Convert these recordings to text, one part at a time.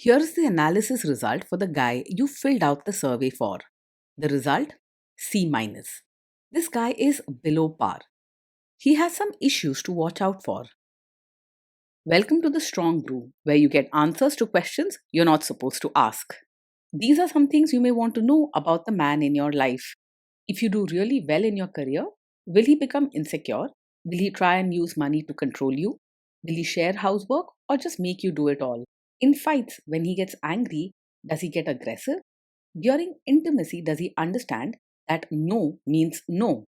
Here's the analysis result for the guy you filled out the survey for. The result? C minus. This guy is below par. He has some issues to watch out for. Welcome to the Strong Brew, where you get answers to questions you're not supposed to ask. These are some things you may want to know about the man in your life. If you do really well in your career, will he become insecure? Will he try and use money to control you? Will he share housework or just make you do it all? In fights, when he gets angry, does he get aggressive? During intimacy, does he understand that no means no?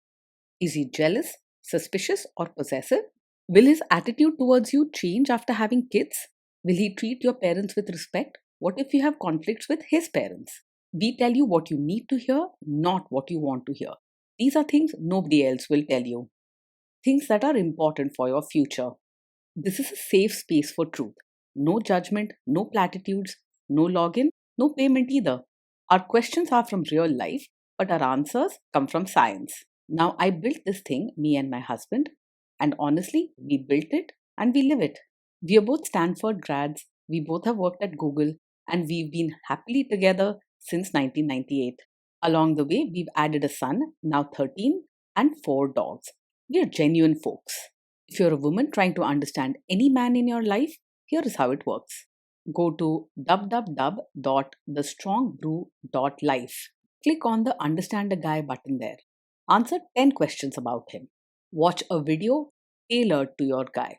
Is he jealous, suspicious, or possessive? Will his attitude towards you change after having kids? Will he treat your parents with respect? What if you have conflicts with his parents? We tell you what you need to hear, not what you want to hear. These are things nobody else will tell you. Things that are important for your future. This is a safe space for truth. No judgment, no platitudes, no login, no payment either. Our questions are from real life, but our answers come from science. Now, I built this thing, me and my husband, and honestly, we built it and we live it. We are both Stanford grads, we both have worked at Google, and we've been happily together since 1998. Along the way, we've added a son, now 13, and 4 dogs. We are genuine folks. If you're a woman trying to understand any man in your life, here is how it works. Go to www.thestrongbrew.life. Click on the Understand a Guy button there. Answer 10 questions about him. Watch a video tailored to your guy.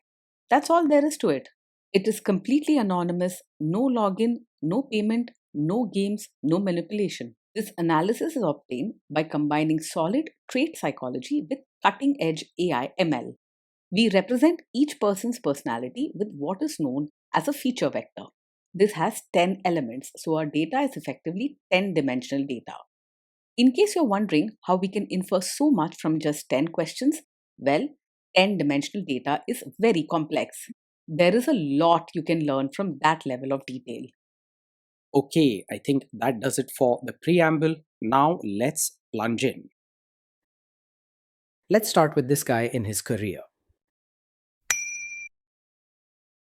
That's all there is to it. It is completely anonymous, no login, no payment, no games, no manipulation. This analysis is obtained by combining solid trait psychology with cutting edge AI ML. We represent each person's personality with what is known as a feature vector. This has 10 elements, so our data is effectively 10-dimensional data. In case you're wondering how we can infer so much from just 10 questions, well, 10-dimensional data is very complex. There is a lot you can learn from that level of detail. Okay, I think that does it for the preamble. Now let's plunge in. Let's start with this guy in his career.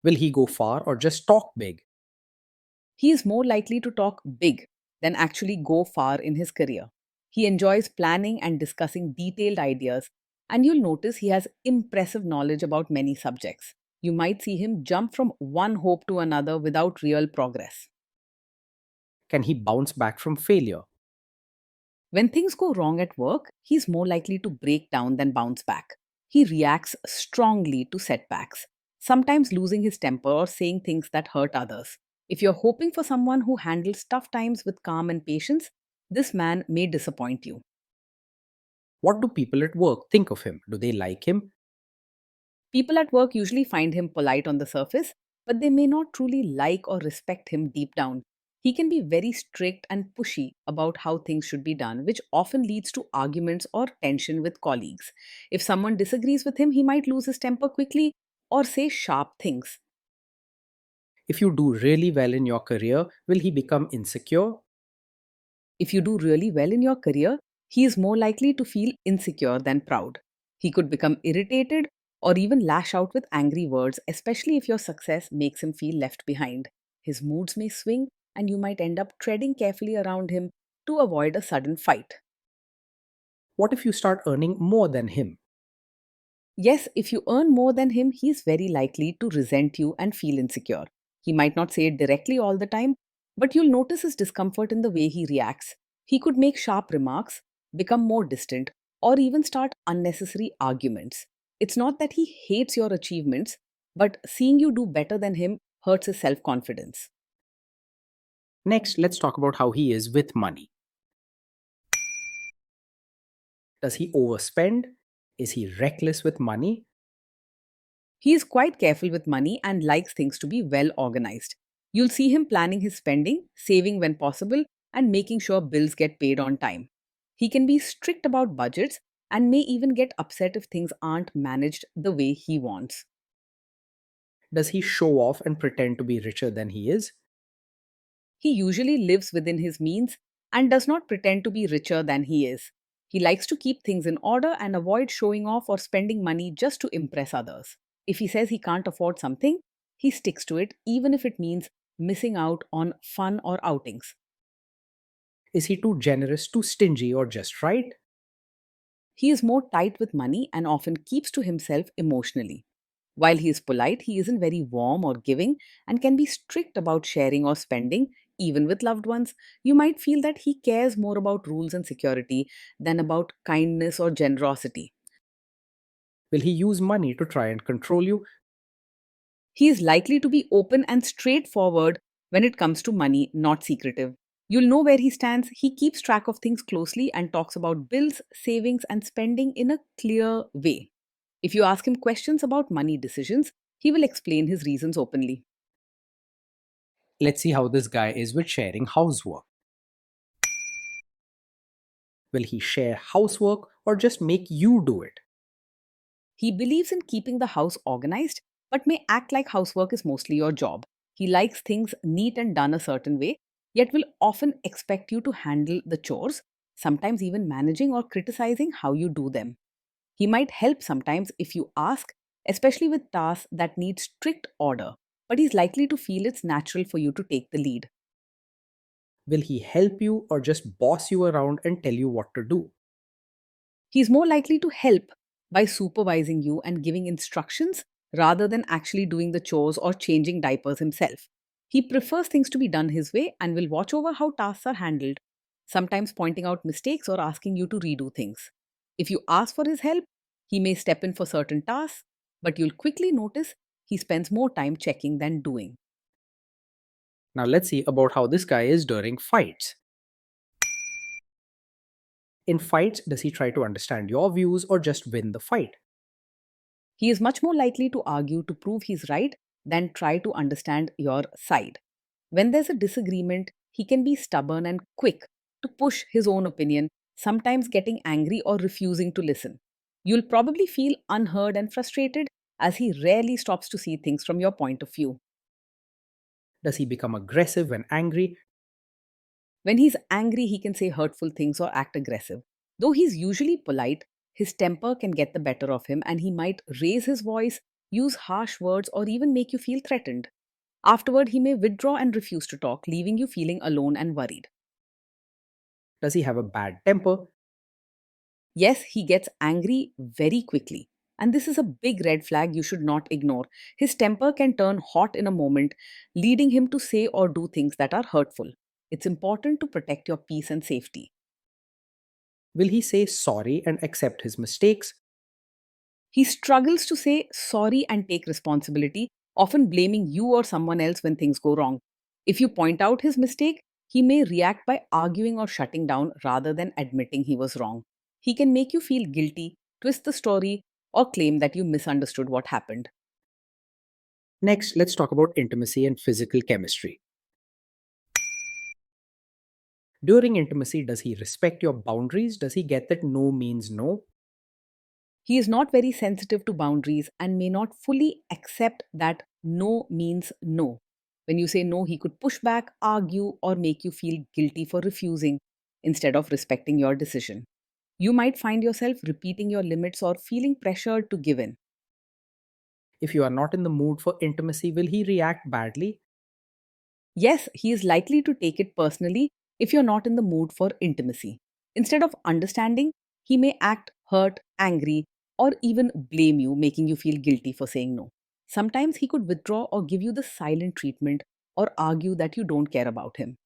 Will he go far or just talk big? He is more likely to talk big than actually go far in his career. He enjoys planning and discussing detailed ideas, and you'll notice he has impressive knowledge about many subjects. You might see him jump from one hope to another without real progress. Can he bounce back from failure? When things go wrong at work, he's more likely to break down than bounce back. He reacts strongly to setbacks, sometimes losing his temper or saying things that hurt others. If you're hoping for someone who handles tough times with calm and patience, this man may disappoint you. What do people at work think of him? Do they like him? People at work usually find him polite on the surface, but they may not truly like or respect him deep down. He can be very strict and pushy about how things should be done, which often leads to arguments or tension with colleagues. If someone disagrees with him, he might lose his temper quickly or say sharp things. If you do really well in your career, will he become insecure? If you do really well in your career, he is more likely to feel insecure than proud. He could become irritated or even lash out with angry words, especially if your success makes him feel left behind. His moods may swing, and you might end up treading carefully around him to avoid a sudden fight. What if you start earning more than him? Yes, if you earn more than him, he is very likely to resent you and feel insecure. He might not say it directly all the time, but you'll notice his discomfort in the way he reacts. He could make sharp remarks, become more distant, or even start unnecessary arguments. It's not that he hates your achievements, but seeing you do better than him hurts his self confidence. Next, let's talk about how he is with money. Does he overspend? Is he reckless with money? He is quite careful with money and likes things to be well organized. You'll see him planning his spending, saving when possible, and making sure bills get paid on time. He can be strict about budgets and may even get upset if things aren't managed the way he wants. Does he show off and pretend to be richer than he is? He usually lives within his means and does not pretend to be richer than he is. He likes to keep things in order and avoid showing off or spending money just to impress others. If he says he can't afford something, he sticks to it even if it means missing out on fun or outings. Is he too generous, too stingy, or just right? He is more tight with money and often keeps to himself emotionally. While he is polite, he isn't very warm or giving and can be strict about sharing or spending, even with loved ones. You might feel that he cares more about rules and security than about kindness or generosity. Will he use money to try and control you? He is likely to be open and straightforward when it comes to money, not secretive. You'll know where he stands. He keeps track of things closely and talks about bills, savings, and spending in a clear way. If you ask him questions about money decisions, he will explain his reasons openly. Let's see how this guy is with sharing housework. Will he share housework or just make you do it? He believes in keeping the house organized, but may act like housework is mostly your job. He likes things neat and done a certain way, yet will often expect you to handle the chores, sometimes even managing or criticizing how you do them. He might help sometimes if you ask, especially with tasks that need strict order, but he's likely to feel it's natural for you to take the lead. Will he help you or just boss you around and tell you what to do? He's more likely to help by supervising you and giving instructions rather than actually doing the chores or changing diapers himself. He prefers things to be done his way and will watch over how tasks are handled, sometimes pointing out mistakes or asking you to redo things. If you ask for his help, he may step in for certain tasks, but you'll quickly notice he spends more time checking than doing. Now let's see about how this guy is during fights. In fights, does he try to understand your views or just win the fight? He is much more likely to argue to prove he's right than try to understand your side. When there's a disagreement, he can be stubborn and quick to push his own opinion, sometimes getting angry or refusing to listen. You'll probably feel unheard and frustrated as he rarely stops to see things from your point of view. Does he become aggressive when angry? When he's angry, he can say hurtful things or act aggressive. Though he's usually polite, his temper can get the better of him and he might raise his voice, use harsh words, or even make you feel threatened. Afterward, he may withdraw and refuse to talk, leaving you feeling alone and worried. Does he have a bad temper? Yes, he gets angry very quickly. And this is a big red flag you should not ignore. His temper can turn hot in a moment, leading him to say or do things that are hurtful. It's important to protect your peace and safety. Will he say sorry and accept his mistakes? He struggles to say sorry and take responsibility, often blaming you or someone else when things go wrong. If you point out his mistake, he may react by arguing or shutting down rather than admitting he was wrong. He can make you feel guilty, twist the story, or claim that you misunderstood what happened. Next, let's talk about intimacy and physical chemistry. During intimacy, does he respect your boundaries? Does he get that no means no? He is not very sensitive to boundaries and may not fully accept that no means no. When you say no, he could push back, argue, or make you feel guilty for refusing instead of respecting your decision. You might find yourself repeating your limits or feeling pressured to give in. If you are not in the mood for intimacy, will he react badly? Yes, he is likely to take it personally if you're not in the mood for intimacy. Instead of understanding, he may act hurt, angry, or even blame you, making you feel guilty for saying no. Sometimes he could withdraw or give you the silent treatment or argue that you don't care about him.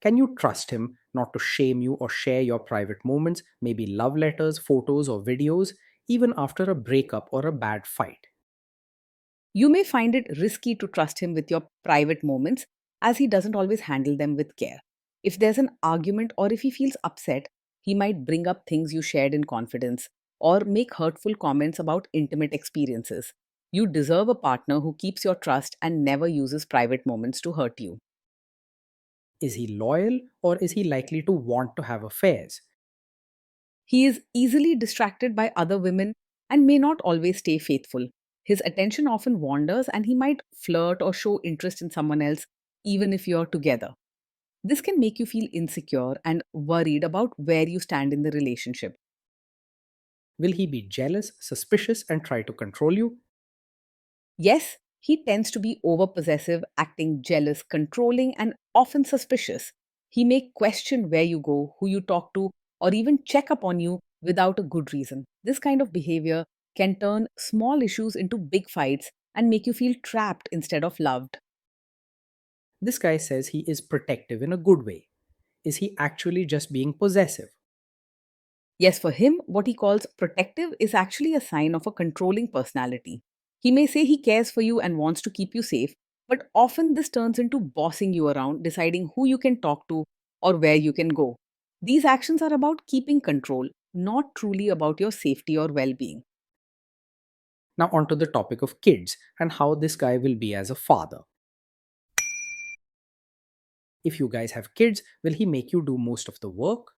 Can you trust him not to shame you or share your private moments, maybe love letters, photos, or videos, even after a breakup or a bad fight? You may find it risky to trust him with your private moments as he doesn't always handle them with care. If there's an argument or if he feels upset, he might bring up things you shared in confidence or make hurtful comments about intimate experiences. You deserve a partner who keeps your trust and never uses private moments to hurt you. Is he loyal or is he likely to want to have affairs? He is easily distracted by other women and may not always stay faithful. His attention often wanders and he might flirt or show interest in someone else even if you're together. This can make you feel insecure and worried about where you stand in the relationship. Will he be jealous, suspicious, and try to control you? Yes, He tends to be overpossessive, acting jealous, controlling, and often suspicious. He may question where you go, who you talk to, or even check up on you without a good reason. This kind of behavior can turn small issues into big fights and make you feel trapped instead of loved. This guy says he is protective in a good way. Is he actually just being possessive? Yes, for him, what he calls protective is actually a sign of a controlling personality. He may say he cares for you and wants to keep you safe, but often this turns into bossing you around, deciding who you can talk to or where you can go. These actions are about keeping control, not truly about your safety or well being. Now, onto the topic of kids and how this guy will be as a father. If you guys have kids, will he make you do most of the work?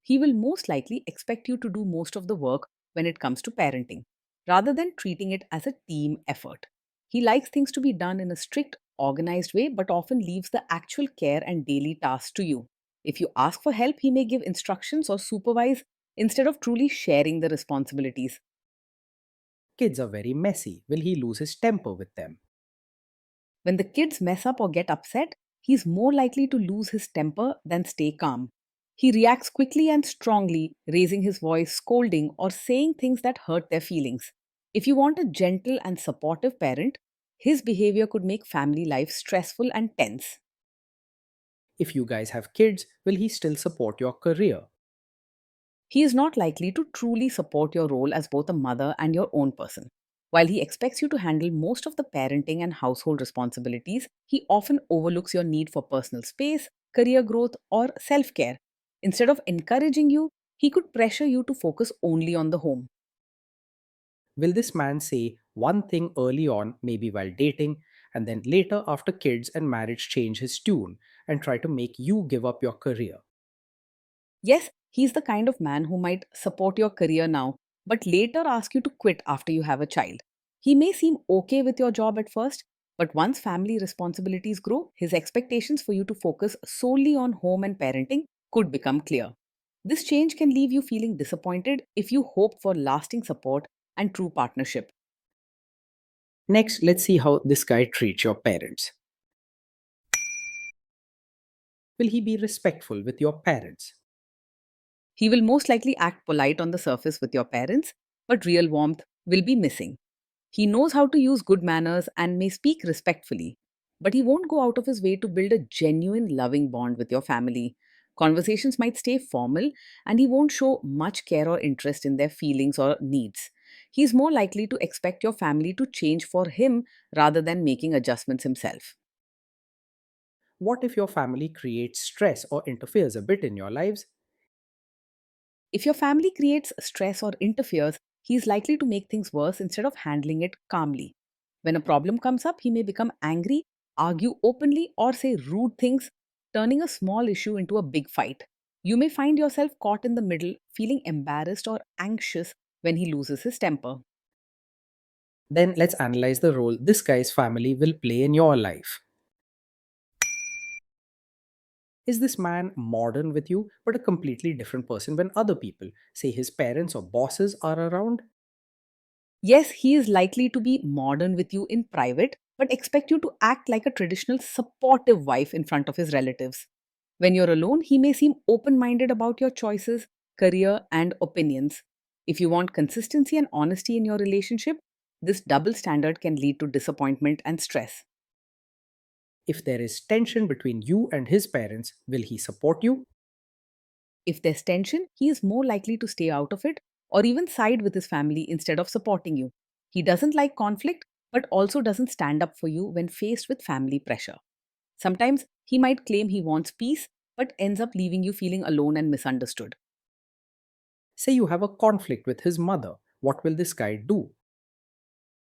He will most likely expect you to do most of the work when it comes to parenting, rather than treating it as a team effort. He likes things to be done in a strict, organized way, but often leaves the actual care and daily tasks to you. If you ask for help, he may give instructions or supervise instead of truly sharing the responsibilities. Kids are very messy. Will he lose his temper with them? When the kids mess up or get upset, he's more likely to lose his temper than stay calm. He reacts quickly and strongly, raising his voice, scolding, or saying things that hurt their feelings. If you want a gentle and supportive parent, his behavior could make family life stressful and tense. If you guys have kids, will he still support your career? He is not likely to truly support your role as both a mother and your own person. While he expects you to handle most of the parenting and household responsibilities, he often overlooks your need for personal space, career growth, or self care. Instead of encouraging you, he could pressure you to focus only on the home. Will this man say one thing early on, maybe while dating, and then later after kids and marriage change his tune and try to make you give up your career? Yes, he's the kind of man who might support your career now, but later ask you to quit after you have a child. He may seem okay with your job at first, but once family responsibilities grow, his expectations for you to focus solely on home and parenting could become clear. This change can leave you feeling disappointed if you hope for lasting support and true partnership. Next, let's see how this guy treats your parents. Will he be respectful with your parents? He will most likely act polite on the surface with your parents, but real warmth will be missing. He knows how to use good manners and may speak respectfully, but he won't go out of his way to build a genuine loving bond with your family. Conversations might stay formal, and he won't show much care or interest in their feelings or needs. He's more likely to expect your family to change for him rather than making adjustments himself. What if your family creates stress or interferes a bit in your lives? If your family creates stress or interferes, he is likely to make things worse instead of handling it calmly. When a problem comes up, he may become angry, argue openly, or say rude things, turning a small issue into a big fight. You may find yourself caught in the middle, feeling embarrassed or anxious when he loses his temper. Then let's analyze the role this guy's family will play in your life. Is this man modern with you, but a completely different person when other people, say his parents or bosses, are around? Yes, he is likely to be modern with you in private, but expect you to act like a traditional supportive wife in front of his relatives. When you're alone, he may seem open minded about your choices, career, and opinions. If you want consistency and honesty in your relationship, this double standard can lead to disappointment and stress. If there is tension between you and his parents, will he support you? If there's tension, he is more likely to stay out of it or even side with his family instead of supporting you. He doesn't like conflict, but also doesn't stand up for you when faced with family pressure. Sometimes he might claim he wants peace, but ends up leaving you feeling alone and misunderstood. Say you have a conflict with his mother, what will this guy do?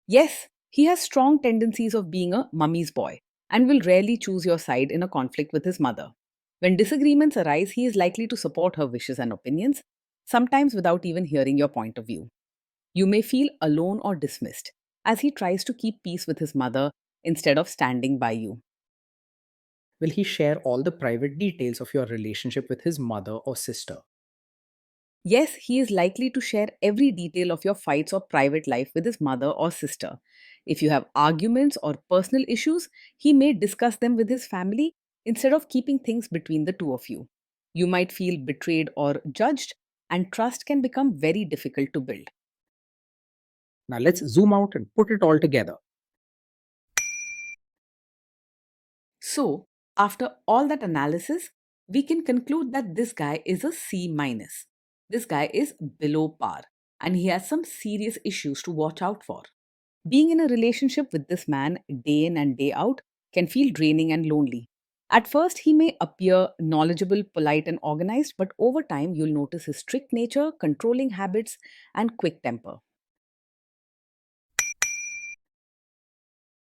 Yes, he has strong tendencies of being a mummy's boy and will rarely choose your side in a conflict with his mother. When disagreements arise, he is likely to support her wishes and opinions, sometimes without even hearing your point of view. You may feel alone or dismissed as he tries to keep peace with his mother instead of standing by you. Will he share all the private details of your relationship with his mother or sister? Yes, he is likely to share every detail of your fights or private life with his mother or sister. If you have arguments or personal issues, he may discuss them with his family instead of keeping things between the two of you. You might feel betrayed or judged, and trust can become very difficult to build. Now let's zoom out and put it all together. So, after all that analysis, we can conclude that this guy is a C minus. This guy is below par and he has some serious issues to watch out for. Being in a relationship with this man day in and day out can feel draining and lonely. At first, he may appear knowledgeable, polite, and organized, but over time, you'll notice his strict nature, controlling habits, and quick temper.